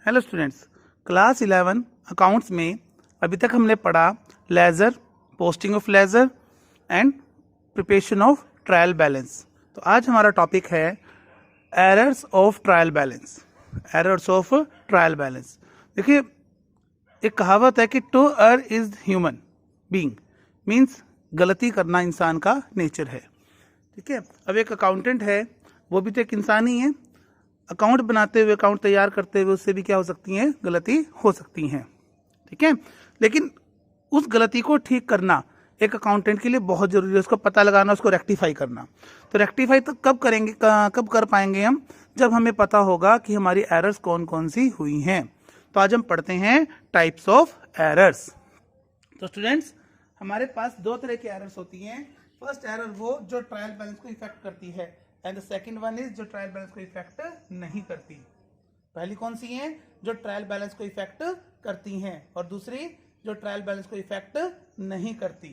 Hello students, class 11 accounts में अभी तक हमने पढ़ा ledger, posting of ledger and preparation of trial balance. तो आज हमारा टॉपिक है errors of trial balance. Errors of trial balance. देखिए, एक कहावत है कि to err is human being, means गलती करना इंसान का नेचर है। ठीक है। अब एक अकाउंटेंट है, वो भी तो एक इंसान ही है। अकाउंट बनाते हुए, अकाउंट तैयार करते हुए उससे भी क्या हो सकती है, गलती हो सकती है। ठीक है। लेकिन उस गलती को ठीक करना एक अकाउंटेंट के लिए बहुत जरूरी है। उसको पता लगाना, उसको रेक्टिफाई करना। तो रेक्टिफाई तो कब करेंगे, कब कर पाएंगे हम, जब हमें पता होगा कि हमारी एरर्स कौन कौन सी हुई हैं। तो आज हम पढ़ते हैं टाइप्स ऑफ एरर्स। तो स्टूडेंट्स, हमारे पास दो तरह की एरर्स होती हैं। फर्स्ट एरर वो जो ट्रायल बैलेंस को इफेक्ट करती है, and the second one is जो ट्रायल बैलेंस को इफेक्ट नहीं करती। पहली कौन सी है? जो ट्रायल बैलेंस को इफेक्ट करती हैं, और दूसरी जो ट्रायल बैलेंस को इफेक्ट नहीं करती।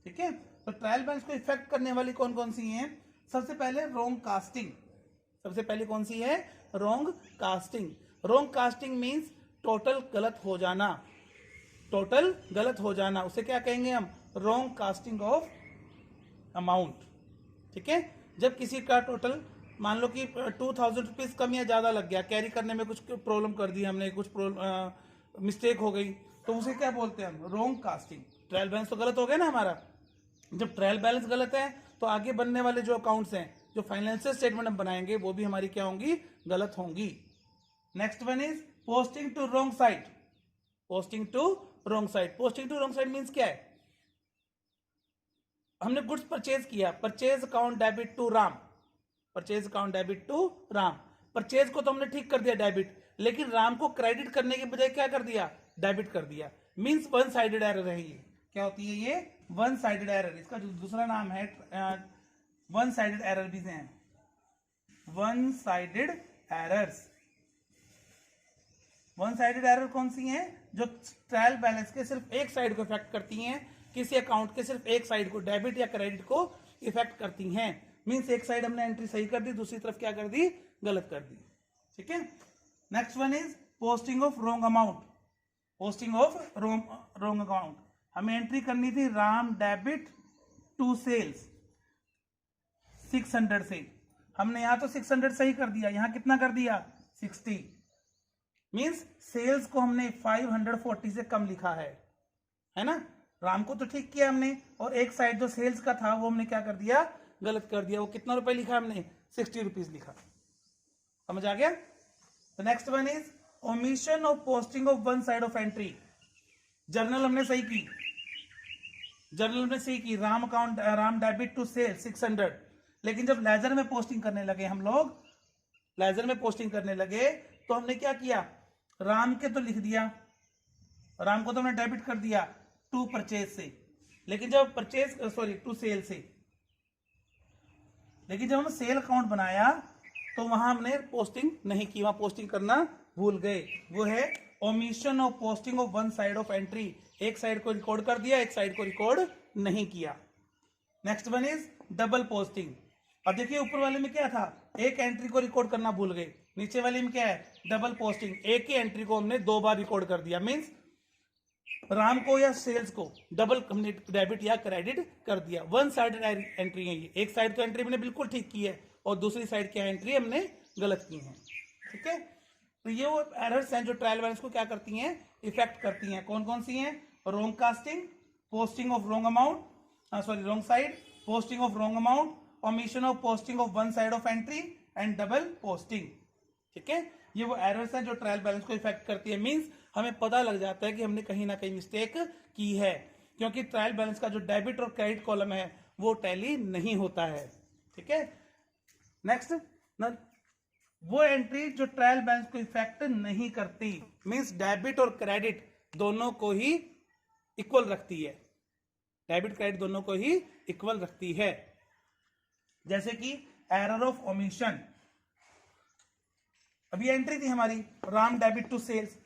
ठीक है। तो ट्रायल बैलेंस को इफेक्ट करने वाली कौन कौन सी हैं? सबसे पहले रॉन्ग कास्टिंग। सबसे पहले कौन सी है? Wrong casting. Wrong casting means total गलत हो जाना। टोटल गलत हो जाना, उसे क्या कहेंगे हम? Wrong casting of amount. ठीक है। जब किसी का टोटल मान लो कि 2000 रुपीज कम या ज्यादा लग गया, कैरी करने में कुछ प्रॉब्लम कर दी हमने, कुछ मिस्टेक हो गई, तो उसे क्या बोलते हैं हम? Wrong casting. ट्रायल बैलेंस तो गलत हो गया ना हमारा। जब ट्रायल बैलेंस गलत है तो आगे बनने वाले जो अकाउंट्स हैं, जो फाइनेंशियल स्टेटमेंट हम बनाएंगे, वो भी हमारी क्या होंगी? गलत होंगी। Next one is posting to wrong side. Posting to wrong side. Posting to wrong side means क्या है? हमने गुड्स परचेज किया, purchase account debit to Ram. Purchase account debit to Ram. Purchase को तो हमने ठीक कर दिया डेबिट, लेकिन राम को क्रेडिट करने के बजाय क्या कर दिया? डेबिट कर दिया। मींस वन साइडेड एरर है ये। क्या होती है ये? One sided error. इसका जो दूसरा नाम है वन साइडेड एरर भी है। One sided errors. One sided error कौन सी हैं? जो ट्रायल बैलेंस के सिर्फ एक साइड को इफेक्ट करती हैं, किसी अकाउंट के सिर्फ एक साइड को, डेबिट या क्रेडिट को इफेक्ट करती हैं। मींस एक साइड हमने एंट्री सही कर दी, दूसरी तरफ क्या कर दी? गलत कर दी। ठीक है। Next one is posting of wrong amount. Posting of wrong amount. हमें एंट्री करनी थी राम डेबिट टू सेल्स 600 से। हमने यहां तो 600 सही कर दिया, यहां कितना कर दिया? 60। मींस सेल्स को हमने 540 से कम लिखा है ना। राम को तो ठीक किया हमने, और एक साइड जो सेल्स का था वो हमने क्या कर दिया? गलत कर दिया। वो कितना रुपए लिखा हमने? 60 रुपीज लिखा। समझ आ गया? तो next one is omission of posting of one side of entry. Journal हमने सही की, जर्नल में सही की, Ram account Ram debit to sale 600। लेकिन जब लेजर में पोस्टिंग करने लगे हम लोग, लेजर में पोस्टिंग करने लगे, तो हमने क्या किया? राम के तो लिख दिया, राम को तो हमने डेबिट कर दिया टू परचेज से, लेकिन जब परचेज टू सेल से, लेकिन जब हमने सेल अकाउंट बनाया तो वहां हमने पोस्टिंग नहीं की, वहां पोस्टिंग करना भूल गए। वो है omission of posting of one side of entry. एक साइड को रिकॉर्ड कर दिया, एक साइड को रिकॉर्ड नहीं किया। Next one is double posting. अब देखिए, ऊपर वाले में क्या था? एक एंट्री को रिकॉर्ड करना भूल गए। नीचे वाले में क्या है? Double posting. एक ही एंट्री को हमने दो बार रिकॉर्ड कर दिया। मींस राम को या सेल्स को डबल हमने डेबिट या क्रेडिट कर दिया। वन साइडेड एंट्री है ये। एक साइड तो एंट्री हमने बिल्कुल ठीक की है, और दूसरी साइड क्या एंट्री हमने गलत की है। ठीक है। तो ये वो एरर्स हैं जो ट्रायल बैलेंस को क्या करती हैं? इफेक्ट करती हैं। कौन कौन सी हैं? Wrong casting, posting of wrong amount, wrong side, posting of wrong amount, omission of posting of one side of entry, and double posting. ठीक है। ये वो एरर्स हैं जो ट्रायल बैलेंस को इफेक्ट करती है। मींस हमें पता लग जाता है कि हमने कहीं ना कहीं मिस्टेक की है, क्योंकि ट्रायल बैलेंस का जो डेबिट और क्रेडिट कॉलम है वो टैली नहीं होता है। ठीक है। नेक्स्ट, वो एंट्री जो ट्रायल बैलेंस को इफेक्ट नहीं करती, मींस डेबिट और क्रेडिट दोनों को ही इक्वल रखती है। डेबिट क्रेडिट दोनों को ही इक्वल रखती है। जैसे कि एरर ऑफ ओमिशन। अभी एंट्री थी हमारी राम डेबिट टू सेल्स,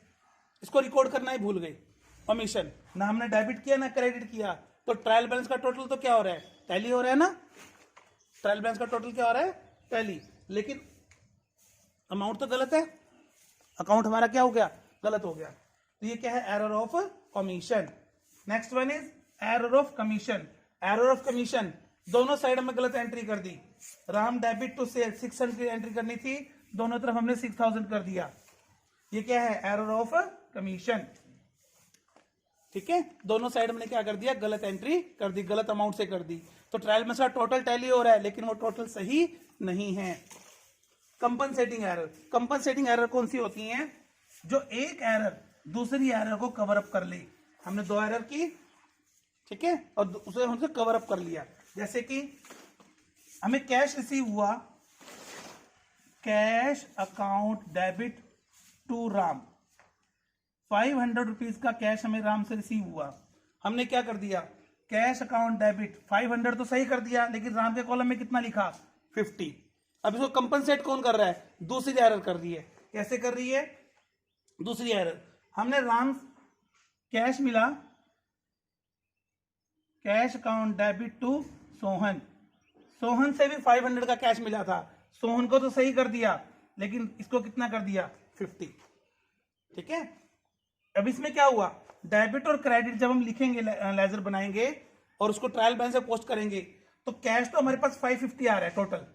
इसको रिकॉर्ड करना ही भूल गए। ओमिशन, ना हमने डेबिट किया ना क्रेडिट किया, तो ट्रायल बैलेंस का टोटल तो क्या हो रहा है? टैली हो रहा है ना। ट्रायल बैलेंस का टोटल क्या हो रहा है? टैली। लेकिन अमाउंट तो गलत है। अकाउंट हमारा क्या हो गया, गलत हो गया। तो ये क्या है, error of commission. Next one is error of commission. Error of commission, दोनों साइड में गलत एंट्री कर दी। Ram debit to sale 600 entry करनी थी, दोनों तरफ हमने 6000 कर दिया। ये क्या है, एरर ऑफ कमीशन। ठीक है, दोनों साइड में क्या कर दिया, गलत एंट्री कर दी, गलत अमाउंट से कर दी। तो ट्रायल में से टोटल टैली हो रहा है लेकिन वो टोटल सही नहीं है। कंपनसेटिंग एरर, कंपनसेटिंग एरर कौन सी होती है, जो एक एरर दूसरी एरर को कवर अप कर ले। हमने 2 एरर की, ठीक है, और उसे हमसे कवर अप कर लिया। जैसे कि हमें कैश रिसीव हुआ, cash account debit to Ram, 500 rupees का कैश हमें राम से रिसीव हुआ। हमने क्या कर दिया, कैश अकाउंट डेबिट 500 तो सही कर दिया, लेकिन राम के कॉलम में कितना लिखा, 50। अब इसको कंपनसेट कौन कर रहा है, दूसरी एरर कर रही है। कैसे कर रही है, दूसरी एरर, हमने राम कैश मिला, cash account debit to Sohan, Sohan से भी 500 का कैश मिला था, सोहन को तो सही कर दिया लेकिन इसको कितना कर दिया, 50। ठीक है, अब इसमें क्या हुआ, डेबिट और क्रेडिट जब हम लिखेंगे, लेजर बनाएंगे और उसको ट्रायल बैलेंस से पोस्ट करेंगे, तो कैश तो हमारे पास 550 आ रहा है टोटल,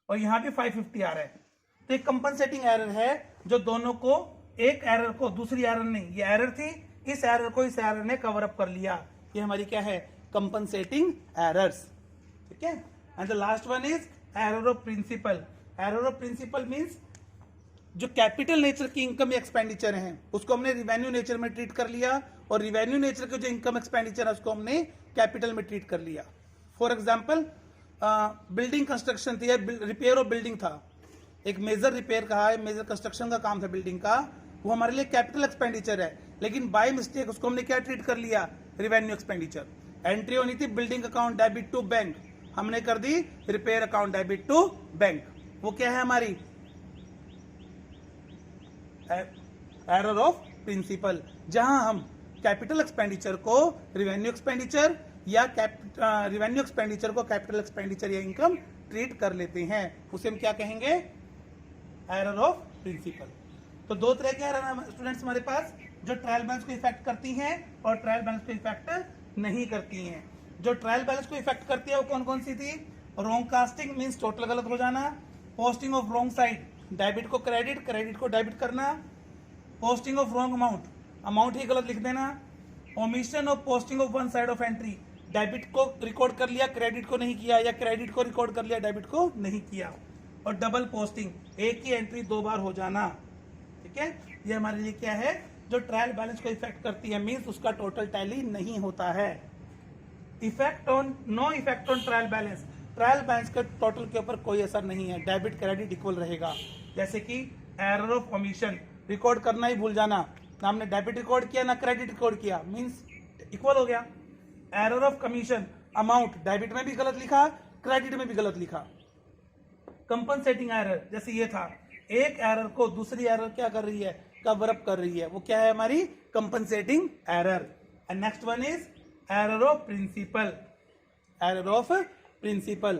और यहाँ भी 550 आ रहा है। तो एक कंपनसेटिंग एरर है जो दोनों को, एक एरर को दूसरी एरर नहीं, ये एरर थी, इस एरर को इस एरर ने कवर अप कर लिया। ये हमारी क्या है, कंपनसेटिंग एरर्स। ठीक है, and the last one is error of principle. Error of principle means जो कैपिटल नेचर की इनकम एक्सपेंडिचर हैं उसको हमने रिवेन्यू नेचर में ट्रीट कर लिया, और रिवेन्यू नेचर के जो इनकम एक्सपेंडिचर है उसको हमने कैपिटल में ट्रीट कर लिया। फॉर एग्जांपल, बिल्डिंग कंस्ट्रक्शन थी, रिपेयर ऑफ बिल्डिंग था, एक मेजर रिपेयर का है, मेजर कंस्ट्रक्शन का काम था बिल्डिंग का, वो हमारे लिए कैपिटल एक्सपेंडिचर है, लेकिन बाय मिस्टेक उसको हमने क्या ट्रीट कर लिया, रिवेन्यू एक्सपेंडिचर। एंट्री होनी थी building account debit to bank, हमने कर दी repair account debit to bank. वो क्या है हमारी एरर ऑफ प्रिंसिपल, जहां हम कैपिटल एक्सपेंडिचर को रिवेन्यू एक्सपेंडिचर या रिवेन्यू एक्सपेंडिचर को कैपिटल एक्सपेंडिचर या इनकम ट्रीट कर लेते हैं, उसे हम क्या कहेंगे, एरर ऑफ प्रिंसिपल। तो 2 तरह के एरर हैं स्टूडेंट्स हमारे पास, जो ट्रायल बैलेंस को इफेक्ट करती हैं और ट्रायल बैलेंस को इफेक्ट नहीं करती हैं। जो ट्रायल बैलेंस को इफेक्ट करती है वो कौन कौन सी थी, रॉन्ग कास्टिंग मींस टोटल गलत हो जाना, posting of wrong side, debit को क्रेडिट, क्रेडिट को डेबिट करना, posting of wrong amount, amount ही गलत लिख देना, omission of posting of one side of entry, debit को रिकॉर्ड कर लिया क्रेडिट को नहीं किया, या क्रेडिट को रिकॉर्ड कर लिया डेबिट को नहीं किया, और डबल पोस्टिंग, एक ही एंट्री 2 बार हो जाना। ठीक है, ये हमारे लिए क्या है, जो ट्रायल बैलेंस को इफेक्ट करती है, मींस उसका टोटल टैली नहीं होता है। Effect on, no effect on trial balance, trial balance के टोटल के ऊपर कोई असर नहीं है, डेबिट क्रेडिट इक्वल रहेगा। जैसे कि एरर ऑफ ओमिशन, रिकॉर्ड करना ही भूल जाना, ना हमने डेबिट रिकॉर्ड किया ना क्रेडिट रिकॉर्ड किया, मींस इक्वल हो गया। Error of commission, amount debit में भी गलत लिखा क्रेडिट में भी गलत लिखा। कंपनसेटिंग एरर, जैसे ये था, एक एरर को दूसरी एरर क्या कर रही है, कवर अप कर रही है, वो क्या है हमारी compensating error. And next one is error of principle. Error of principle,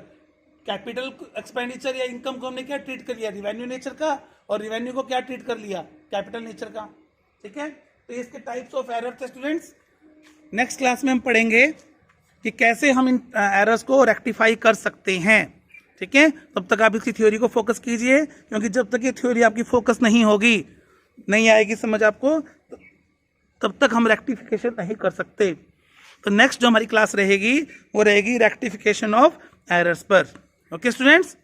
capital expenditure या इनकम को हमने क्या ट्रीट कर लिया, रिवेन्यू नेचर का, और रिवेन्यू को क्या ट्रीट कर लिया, कैपिटल नेचर का। ठीक है, तो इसके टाइप्स ऑफ एरर थे स्टूडेंट्स। नेक्स्ट क्लास में हम पढ़ेंगे कि कैसे हम इन एरर्स को रेक्टिफाई कर सकते हैं। ठीक है, तब तक आप इसकी थ्योरी को फोकस कीजिए, क्योंकि जब तक ये थ्योरी आपकी फोकस नहीं होगी, नहीं आएगी समझ आपको, तब तक हम रेक्टिफिकेशन नहीं कर सकते। तो नेक्स्ट जो हमारी क्लास रहेगी वो रहेगी रेक्टिफिकेशन ऑफ एरर्स पर। Okay students.